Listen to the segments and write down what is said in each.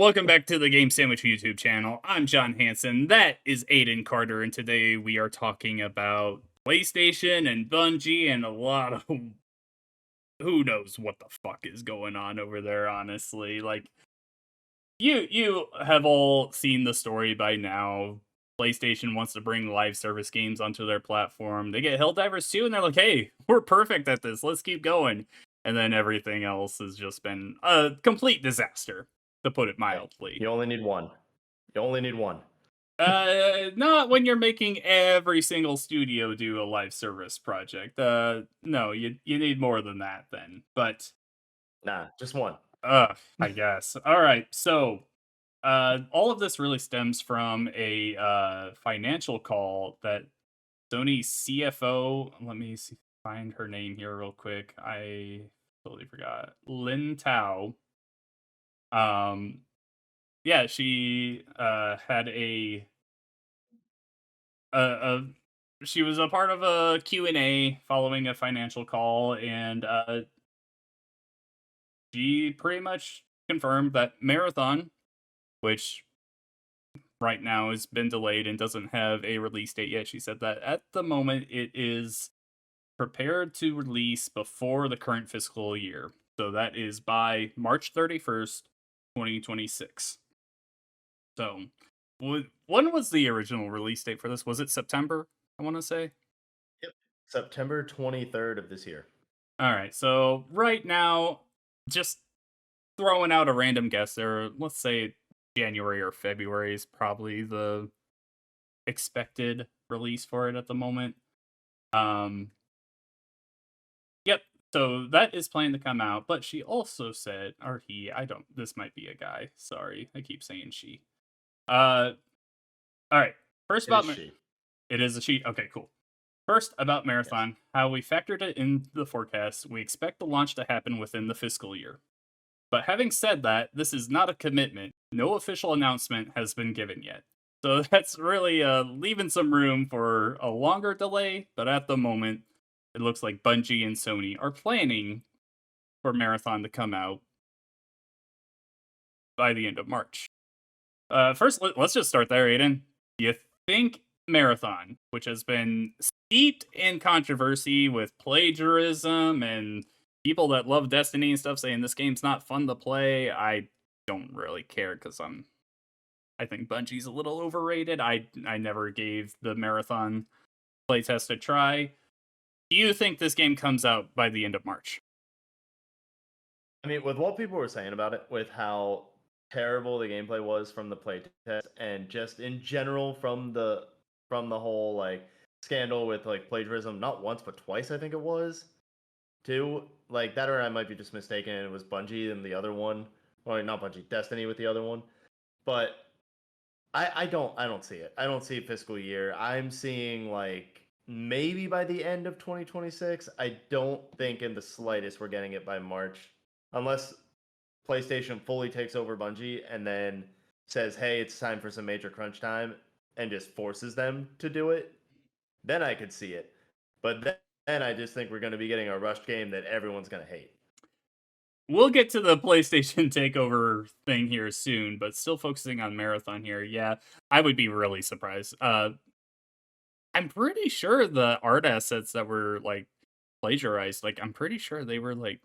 welcome back to the Game Sandwich YouTube channel. I'm John Hansen. That is Aden Carter, and today we are talking about PlayStation and Bungie and a lot of who knows what the fuck is going on over there, honestly. Like you have all seen the story by now. PlayStation wants to bring live service games onto their platform. They get Helldivers 2 and they're like, "Hey, we're perfect at this. Let's keep going." And then everything else has just been a complete disaster, to put it mildly. You only need one. You only need one. Not when you're making every single studio do a live service project. No, you need more than that then. But Nah, just one. I guess. All right. So, all of this really stems from a financial call that Sony CFO. Let me see, find her name here real quick. I totally forgot. Lin Tao. Um, yeah, she had a she was a part of a Q&A following a financial call, and she pretty much confirmed that Marathon, which right now has been delayed and doesn't have a release date yet, she said that at the moment it is prepared to release before the current fiscal year. So that is by March 31st, 2026. So, when was the original release date for this? Was it September, I want to say? Yep. September 23rd of this year. All right. So right now, just throwing out a random guess there, let's say January or February is probably the expected release for it at the moment. Um, yep. So that is planned to come out, but she also said, or he, I don't, this might be a guy. Sorry, I keep saying she. Uh, all right. First It is about she. it is a she. Okay, cool. First, about Yes. Marathon, how we factored it in the forecast. We expect the launch to happen within the fiscal year. But having said that, this is not a commitment. No official announcement has been given yet. So that's really leaving some room for a longer delay, but at the moment, it looks like Bungie and Sony are planning for Marathon to come out by the end of March. First, let's just start there, Aiden. Do you think Marathon, which has been steeped in controversy with plagiarism and people that love Destiny and stuff saying this game's not fun to play, I don't really care because I think Bungie's a little overrated. I never gave the Marathon playtest a try. Do you think this game comes out by the end of March? I mean, with what people were saying about it, with how terrible the gameplay was from the playtest, and just in general from the whole like scandal with like plagiarism, not once but twice, I think it was. Too like that, or I might be just mistaken. And it was Bungie and the other one, or not Bungie, Destiny with the other one. But I don't see it. I don't see fiscal year. I'm seeing like maybe by the end of 2026. I don't think in the slightest we're getting it by March, unless PlayStation fully takes over Bungie and then says, "Hey, it's time for some major crunch time," and just forces them to do it. Then I could see it. But then I just think we're going to be getting a rushed game that everyone's going to hate. We'll get to the PlayStation takeover thing here soon, but still focusing on Marathon here. Yeah, I would be really surprised. I'm pretty sure the art assets that were like plagiarized, like I'm pretty sure they were like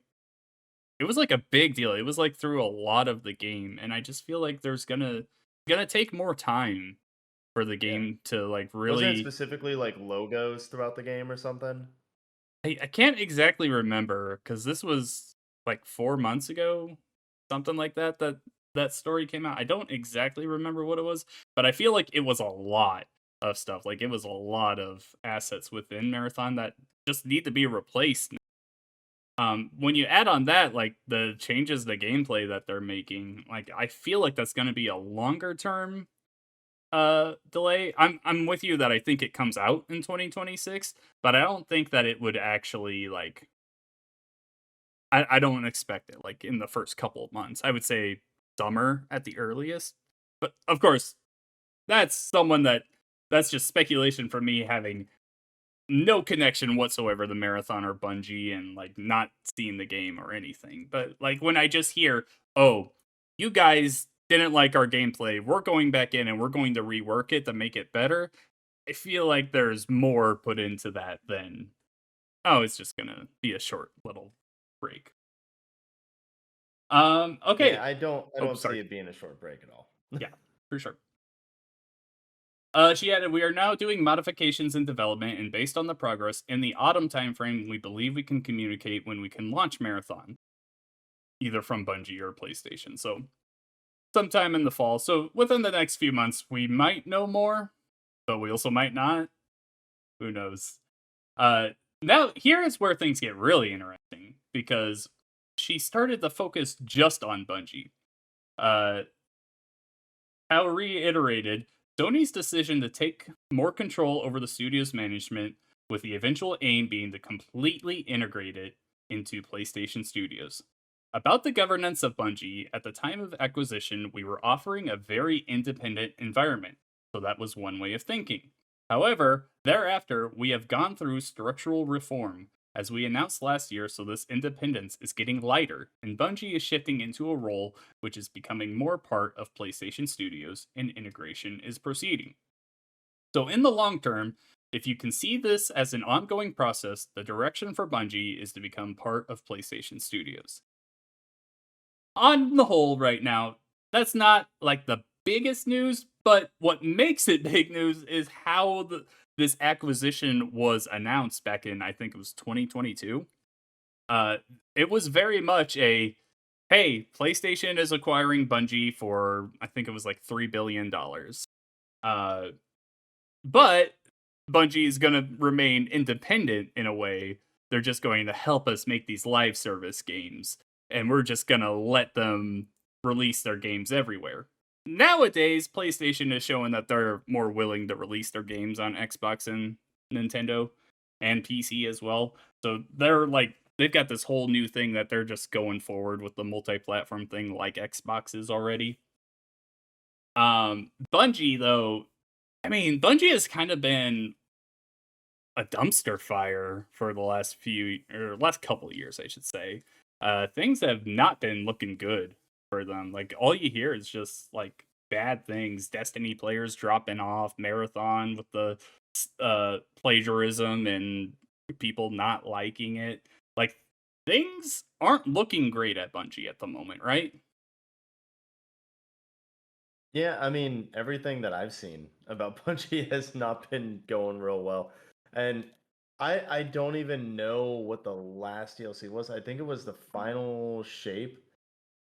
it was like a big deal. It was like through a lot of the game, and I just feel like there's gonna take more time for the Yeah. game to like Wasn't it really. specifically like logos throughout the game or something? I can't exactly remember because this was like 4 months ago, something like that. That story came out. I don't exactly remember what it was, but I feel like it was a lot of stuff. Like it was a lot of assets within Marathon that just need to be replaced. When you add on that, like the changes the gameplay that they're making, like I feel like that's going to be a longer term delay. I'm with you that I think it comes out in 2026, but I don't think that it would actually like I don't expect it like in the first couple of months. I would say summer at the earliest. But of course, that's just speculation from me having no connection whatsoever to Marathon or Bungie and like not seeing the game or anything. But like when I just hear, "Oh, you guys didn't like our gameplay. We're going back in and we're going to rework it to make it better. I feel like there's more put into that than, oh, it's just gonna be a short little break. Yeah, Okay. I Oh, don't see sorry. it being a short break at all. Yeah, for sure. She added, "We are now doing modifications in development, and based on the progress in the autumn timeframe, we believe we can communicate when we can launch Marathon, either from Bungie or PlayStation. So sometime in the fall. So within the next few months, we might know more, but we also might not. Who knows? Uh, Now here is where things get really interesting because she started the focus just on Bungie. Uh, How reiterated Sony's decision to take more control over the studio's management, with the eventual aim being to completely integrate it into PlayStation Studios. About the governance of Bungie, at the time of acquisition, we were offering a very independent environment, so that was one way of thinking. However, thereafter, we have gone through structural reform, as we announced last year, so this independence is getting lighter, and Bungie is shifting into a role which is becoming more part of PlayStation Studios, and integration is proceeding. So, in the long term, if you can see this as an ongoing process, the direction for Bungie is to become part of PlayStation Studios. On the whole, right now, that's not like the biggest news, but what makes it big news is how this acquisition was announced back in, I think it was 2022. Uh, it was very much a, hey, PlayStation is acquiring Bungie for, I think it was like $3 billion. Uh, but Bungie is going to remain independent in a way. They're just going to help us make these live service games, and we're just going to let them release their games everywhere. Nowadays, PlayStation is showing that they're more willing to release their games on Xbox and Nintendo and PC as well. So they're like, they've got this whole new thing that they're just going forward with the multi-platform thing like Xbox is already. Bungie though, I mean, Bungie has kind of been a dumpster fire for the last few or last couple of years, I should say. Things have not been looking good for them. Like all you hear is just like bad things. Destiny players dropping off, Marathon with the plagiarism and people not liking it. Like things aren't looking great at Bungie at the moment, right? Yeah, I mean, everything that I've seen about Bungie has not been going real well. And I don't even know what the last DLC was. I think it was the final shape.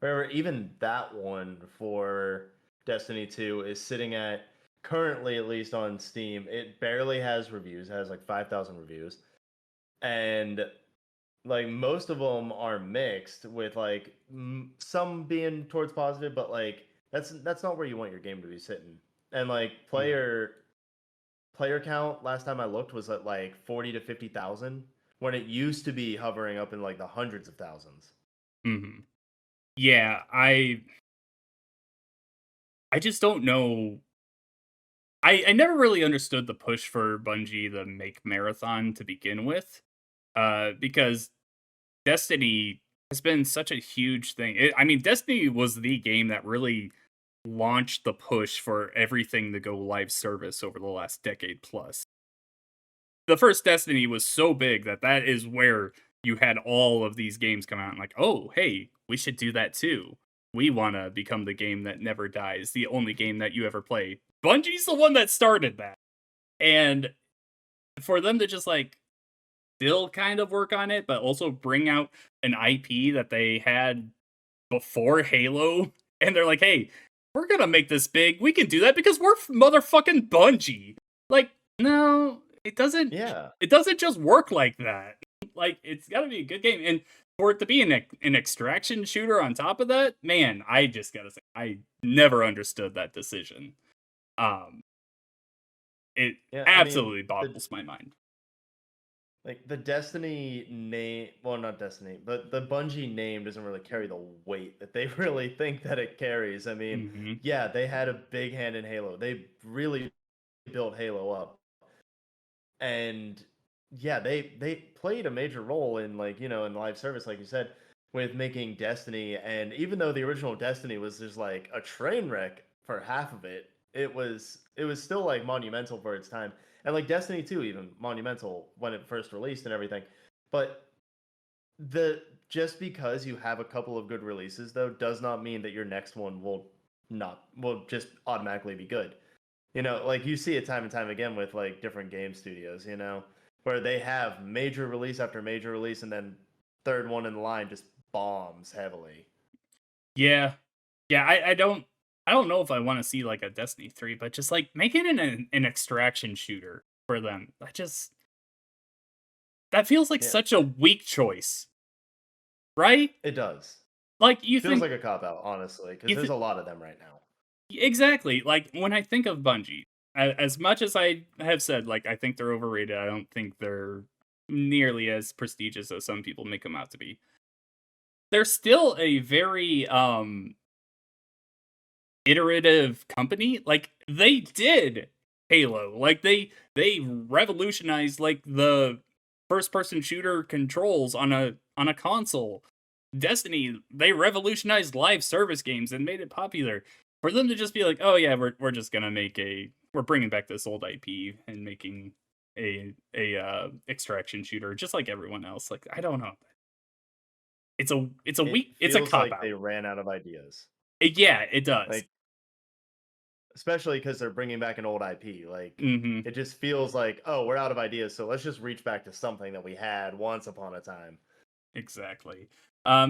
However, even that one for Destiny 2 is sitting at, currently at least on Steam, it barely has reviews. It has like 5,000 reviews. And like most of them are mixed with like some being towards positive, but like that's not where you want your game to be sitting. And like player count last time I looked was at like 40 to 50,000 when it used to be hovering up in like the hundreds of thousands. Mm-hmm. Yeah, I just don't know. I never really understood the push for Bungie to make Marathon to begin with, because Destiny has been such a huge thing. I mean, Destiny was the game that really launched the push for everything to go live service over the last decade plus. The first Destiny was so big that that is where you had all of these games come out and like, oh, hey, we should do that too. We want to become the game that never dies, the only game that you ever play. Bungie's the one that started that. And for them to just like still kind of work on it, but also bring out an IP that they had before Halo, and they're like, "Hey, we're gonna make this big. We can do that because we're motherfucking Bungie." Like, no, it doesn't. Yeah. It doesn't just work like that. Like, it's got to be a good game, and for it to be an extraction shooter on top of that, man, I just gotta say, I never understood that decision. Um, it Yeah, I mean, absolutely the boggles my mind. like the Destiny name, well, not Destiny, but the Bungie name doesn't really carry the weight that they really think that it carries. I mean, Hmm. yeah, they had a big hand in Halo. They really built Halo up, and yeah, they played a major role in like in live service, like you said. with making Destiny, and even though the original Destiny was just like a train wreck for half of it, it was still like monumental for its time. And like Destiny 2 even monumental when it first released and everything. But the just because you have a couple of good releases though does not mean that your next one will just automatically be good. Like you see it time and time again with like different game studios, where they have major release after major release and then third one in the line just bombs heavily. Yeah. Yeah, I don't know if I wanna see, like, a Destiny 3, but just, like, make it an extraction shooter for them. That feels like Yeah, such a weak choice, right? it does. Like, you Feels think like a cop out, honestly, because you there's thi a lot of them right now. exactly, like, when I think of Bungie, as much as I have said, like, I think they're overrated, I don't think they're nearly as prestigious as some people make them out to be. They're still a very, iterative company. Like, they did Halo. Like, they revolutionized, like, the first person shooter controls on a console. Destiny, they revolutionized live service games and made it popular. For them to just be like, "Oh yeah, we're just gonna make we're bringing back this old IP and making a extraction shooter just like everyone else." Like, I don't know. It It's a feels cop like out. they ran out of ideas. Yeah, it does. Like, especially because they're bringing back an old IP. Like, Mhm. it just feels like, oh, we're out of ideas, so let's just reach back to something that we had once upon a time. Exactly.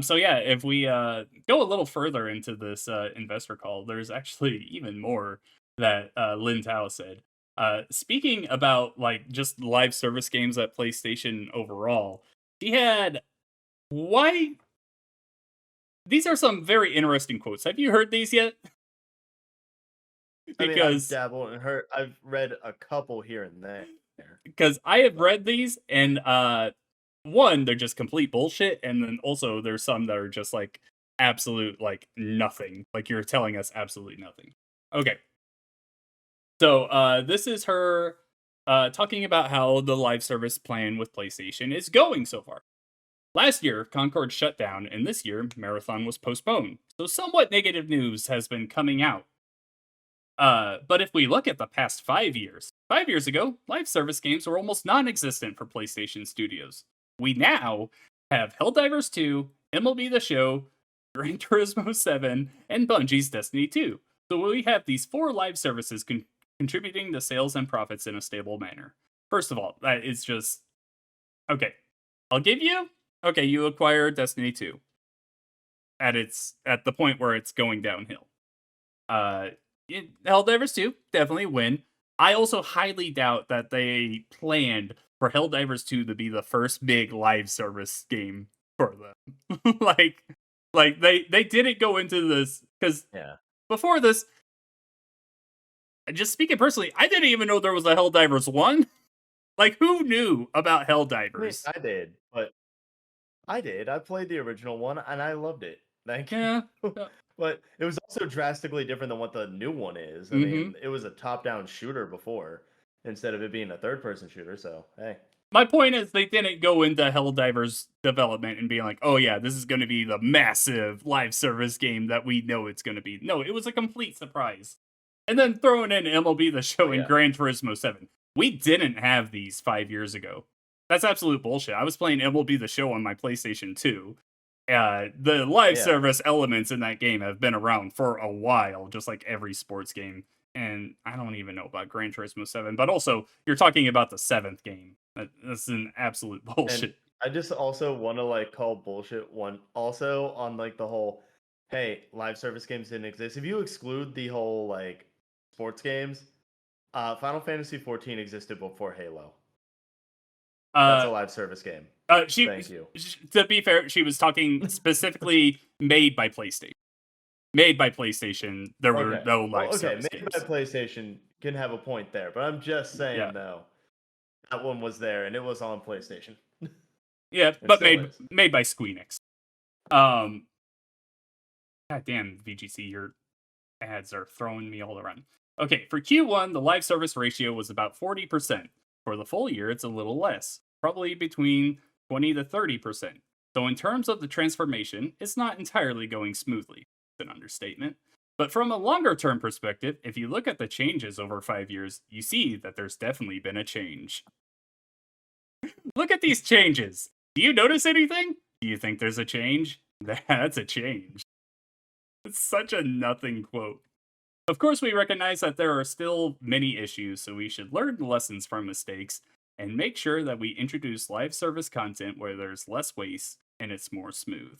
So yeah, if we go a little further into this investor call, there's actually even more that Lin Tao said. Speaking about like just live service games at PlayStation overall, he had why these are some very interesting quotes. Have you heard these yet? I mean, I've because dabbled and heard, I've read a couple here and there, because I have but read these and one, they're just complete bullshit, and then also there's some that are just like absolute like nothing. Like you're telling us absolutely nothing. Okay. So this is her talking about how the live service plan with PlayStation is going so far. Last year, Concord shut down, and this year, Marathon was postponed. So somewhat negative news has been coming out. But if we look at the past 5 years, 5 years ago, live service games were almost non existent for PlayStation Studios. We now have Helldivers 2, MLB The Show, Gran Turismo 7, and Bungie's Destiny 2. So we have these four live services contributing to sales and profits in a stable manner. First of all, that is just okay. I'll give you okay. You acquire Destiny 2 at the point where it's going downhill. Uh, Helldivers 2 definitely win. I also highly doubt that they planned for Helldivers 2 to be the first big live service game for them. like they didn't go into this because yeah. before this, just speaking personally, I didn't even know there was a Helldivers 1. Like who knew about I mean, Helldivers? I did, but I did. I played the original one and I loved it. Thank you. Yeah. But it was also drastically different than what the new one is. I Mhm. mean, it was a top-down shooter before instead of it being a third-person shooter. So, hey, My point is they didn't go into Helldivers development and being like, "Oh yeah, this is going to be the massive live service game that we know it's going to be." No, it was a complete surprise. And then throwing in MLB The oh Show and yeah, Gran Turismo 7. We didn't have these 5 years ago. That's absolute bullshit. I was playing MLB The Show on my PlayStation 2. The live yeah, service elements in that game have been around for a while, just like every sports game. And I don't even know about Gran Turismo 7, but also you're talking about the seventh game. That's an absolute and bullshit. I just also want to like call bullshit one also on like the whole, hey, live service games didn't exist. If you exclude the whole like sports games, Final Fantasy 14 existed before Halo. That's Uh, a live service game. she, Thank you. to be fair, she was talking specifically made by PlayStation. Made by PlayStation. There were Okay. no Well, live okay, service made by games. PlayStation can have a point there, but I'm just saying Yeah, though, that one was there and it was on PlayStation. yeah, It but still is. made by Squeenix. Um, God damn VGC, your ads are throwing me all around. Okay, for Q1, the live service ratio was about 40%. For the full year, it's a little less, probably between 20 to 30%. So, in terms of the transformation, it's not entirely going smoothly. It's an understatement. But from a longer term perspective, if you look at the changes over 5 years, you see that there's definitely been a change. Look at these changes. Do you notice anything? Do you think there's a change? That's a change. It's such a nothing quote. Of course, we recognize that there are still many issues, so we should learn lessons from mistakes and make sure that we introduce live service content where there's less waste and it's more smooth.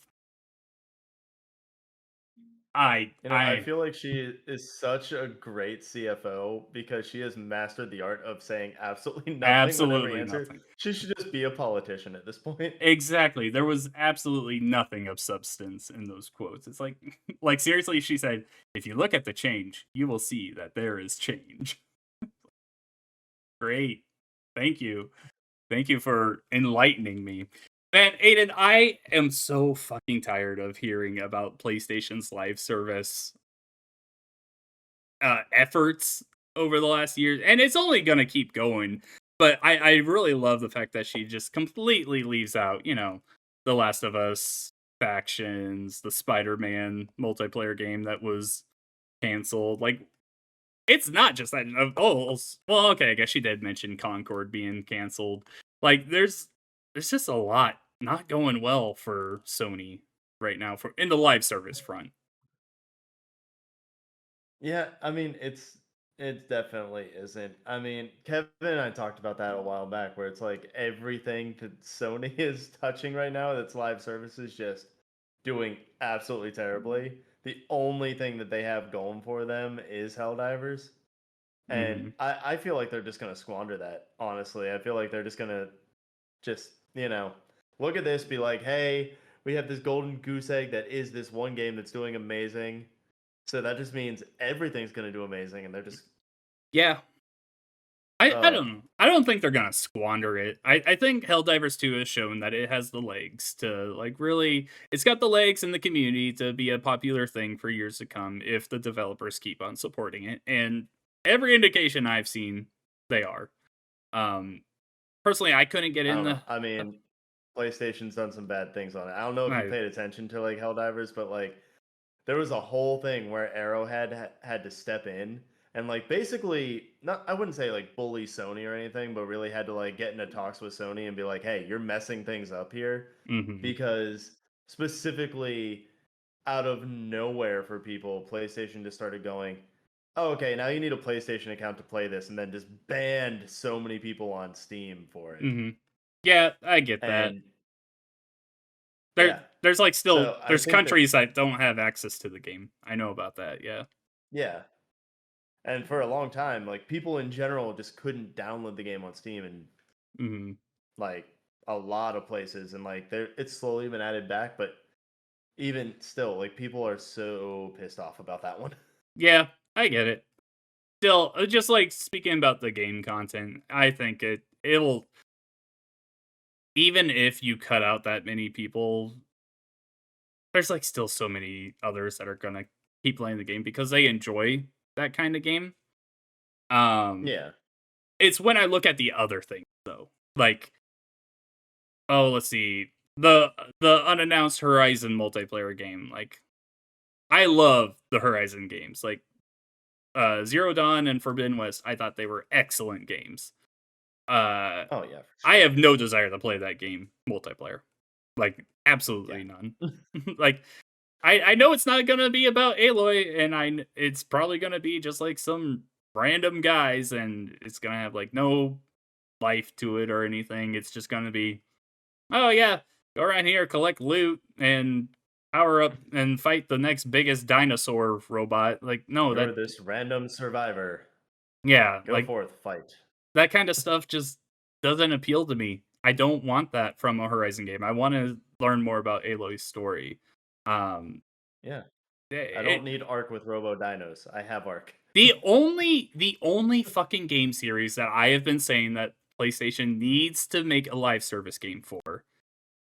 I I I feel like she is such a great CFO because she has mastered the art of saying absolutely nothing with every absolutely answer. nothing. She should just be a politician at this point. Exactly. There was absolutely nothing of substance in those quotes. It's like like seriously she said, if you look at the change, you will see that there is change. Great. Thank you. Thank you for enlightening me. Man, Aiden, I am so fucking tired of hearing about PlayStation's live service efforts over the last year, and it's only gonna keep going. But I really love the fact that she just completely leaves out, The Last of Us factions, the Spider-Man multiplayer game that was canceled. Like, it's not just that. Well, okay, I guess she did mention Concord being canceled. Like, there's just a lot not going well for Sony right now for in the live service front. Yeah, I mean, it definitely isn't. I mean, Kevin and I talked about that a while back, where it's like everything that Sony is touching right now, that's live services, just doing absolutely terribly. The only thing that they have going for them is Helldivers, and Hmm. I feel like they're just gonna squander that. Honestly, I feel like they're just gonna just look at this, be like, hey, we have this golden goose egg that is this one game that's doing amazing, so that just means everything's gonna do amazing, and they're just Yeah, I uh don't think they're gonna squander it. I think Helldivers 2 has shown that it has the legs to like really it's got the legs in the community to be a popular thing for years to come if the developers keep on supporting it. And every indication I've seen, they are. Um Personally I couldn't get I in don't know. the I mean, PlayStation's done some bad things on it. I don't know if you I paid attention to like Helldivers, but like there was a whole thing where Arrowhead had to step in and like basically not I wouldn't say like bully Sony or anything, but really had to like get into talks with Sony and be like, "Hey, you're messing things up here," mhm. because specifically out of nowhere for people, PlayStation just started going, "Oh, okay, now you need a PlayStation account to play this," and then just banned so many people on Steam for it. Mhm. Yeah, I get that. And There yeah, there's like still so I there's think that countries that don't have access to the game. I know about that, yeah. yeah, and for a long time, like people in general just couldn't download the game on Steam and Mhm. like a lot of places, and like there it's slowly been added back, but even still, like people are so pissed off about that one. Yeah, I get it. Still, just like speaking about the game content, I think it'll even if you cut out that many people, there's like still so many others that are gonna keep playing the game because they enjoy that kind of game. Um, Yeah. it's when I look at the other things though, like oh, let's see, the unannounced Horizon multiplayer game. Like I love the Horizon games, like Zero Dawn and Forbidden West. I thought they were excellent games. Uh, Oh yeah, for I sure. have no desire to play that game multiplayer. Like, Yeah. absolutely none. Like, I know it's not gonna be about Aloy, and it's probably gonna be just like some random guys, and it's gonna have like no life to it or anything. It's just gonna be, oh yeah, go around here, collect loot, and power up and fight the next biggest dinosaur robot. Like, no, You're this random survivor. yeah, Go like forth, fight. that kind of stuff just doesn't appeal to me. I don't want that from a Horizon game. I want to learn more about Aloy's story. Um, Yeah. I don't it, need Arc with Robo Dinos. I have Arc. the only fucking game series that I have been saying that PlayStation needs to make a live service game for,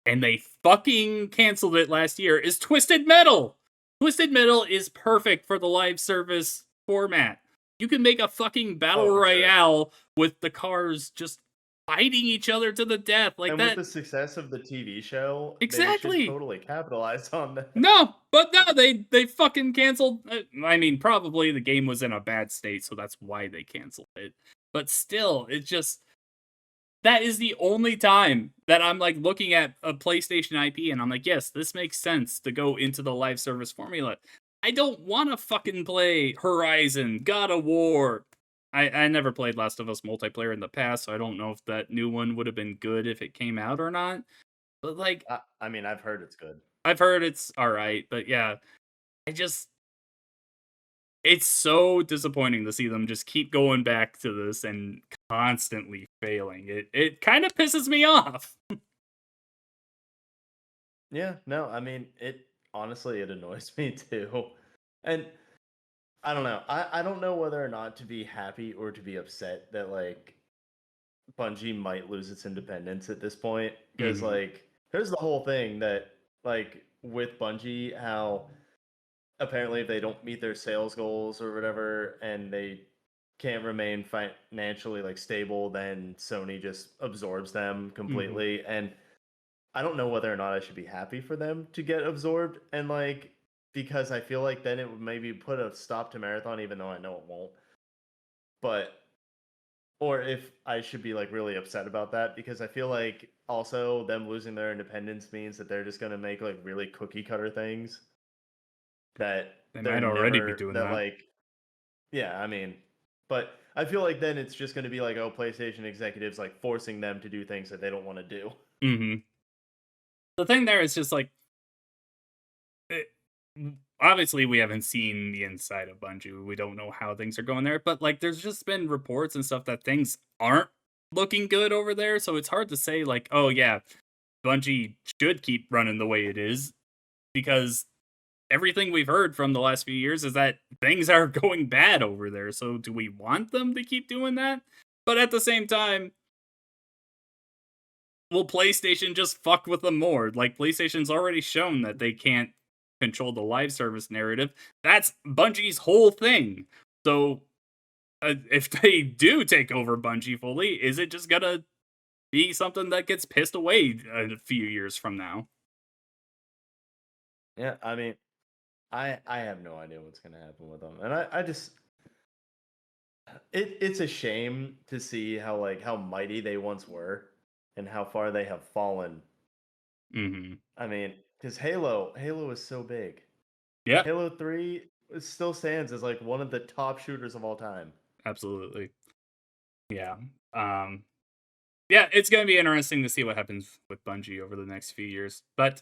and they fucking canceled it last year, is Twisted Metal. Twisted Metal is perfect for the live service format. You can make a fucking battle Oh, for sure. royale with the cars just fighting each other to the death like And with that. the success of the TV show, they should Exactly. totally capitalize on that. No, but no, they fucking canceled. I mean, probably the game was in a bad state, so that's why they canceled it. But still, it's just that is the only time that I'm like looking at a PlayStation IP and I'm like, yes, this makes sense to go into the live service formula. I don't want to fucking play Horizon, God of War. I never played Last of Us multiplayer in the past, so I don't know if that new one would have been good if it came out or not. But like, I mean, I've heard it's good. I've heard it's all right, but yeah, I just it's so disappointing to see them just keep going back to this and constantly failing. It kind of pisses me off. Yeah, no, I mean, it honestly, it annoys me too. And I don't know. I don't know whether or not to be happy or to be upset that like Bungie might lose its independence at this point because Mhm. like here's the whole thing that like with Bungie how apparently if they don't meet their sales goals or whatever and they can't remain financially like stable, then Sony just absorbs them Mhm. completely. And I don't know whether or not I should be happy for them to get absorbed and like because I feel like then it would maybe put a stop to Marathon even though I know it won't. But or if I should be like really upset about that because I feel like also them losing their independence means that they're just going to make like really cookie cutter things that They they're might already be never doing that that. like yeah, I mean, but I feel like then it's just going to be like oh PlayStation executives like forcing them to do things that they don't want to do. Mhm. The thing there is just like it, obviously we haven't seen the inside of Bungie. We don't know how things are going there, but like there's just been reports and stuff that things aren't looking good over there, so it's hard to say like, "Oh yeah, Bungie should keep running the way it is," because everything we've heard from the last few years is that things are going bad over there. So do we want them to keep doing that? But at the same time, will PlayStation just fuck with them more? Like PlayStation's already shown that they can't control the live service narrative. That's Bungie's whole thing. So if they do take over Bungie fully, is it just gonna be something that gets pissed away a few years from now? Yeah, I mean, I have no idea what's going to happen with them. And I just it's a shame to see how like how mighty they once were and how far they have fallen. Hmm. I mean, cuz Halo is so big. Yeah, Halo 3 still stands as like one of the top shooters of all time. absolutely. Yeah. Um, yeah, it's going to be interesting to see what happens with Bungie over the next few years. But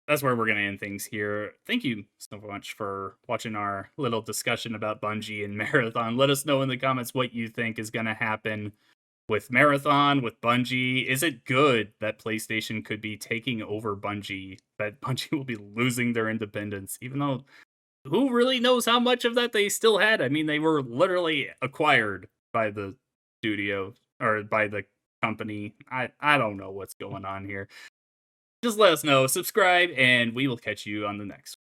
that's where we're going to end things here. Thank you so much for watching our little discussion about Bungie and Marathon. Let us know in the comments what you think is going to happen with Marathon, with Bungie. Is it good that PlayStation could be taking over Bungie, that Bungie will be losing their independence, even though who really knows how much of that they still had? I mean, they were literally acquired by the studio or by the company. I don't know what's going on here. Just let us know, subscribe, and we will catch you on the next one.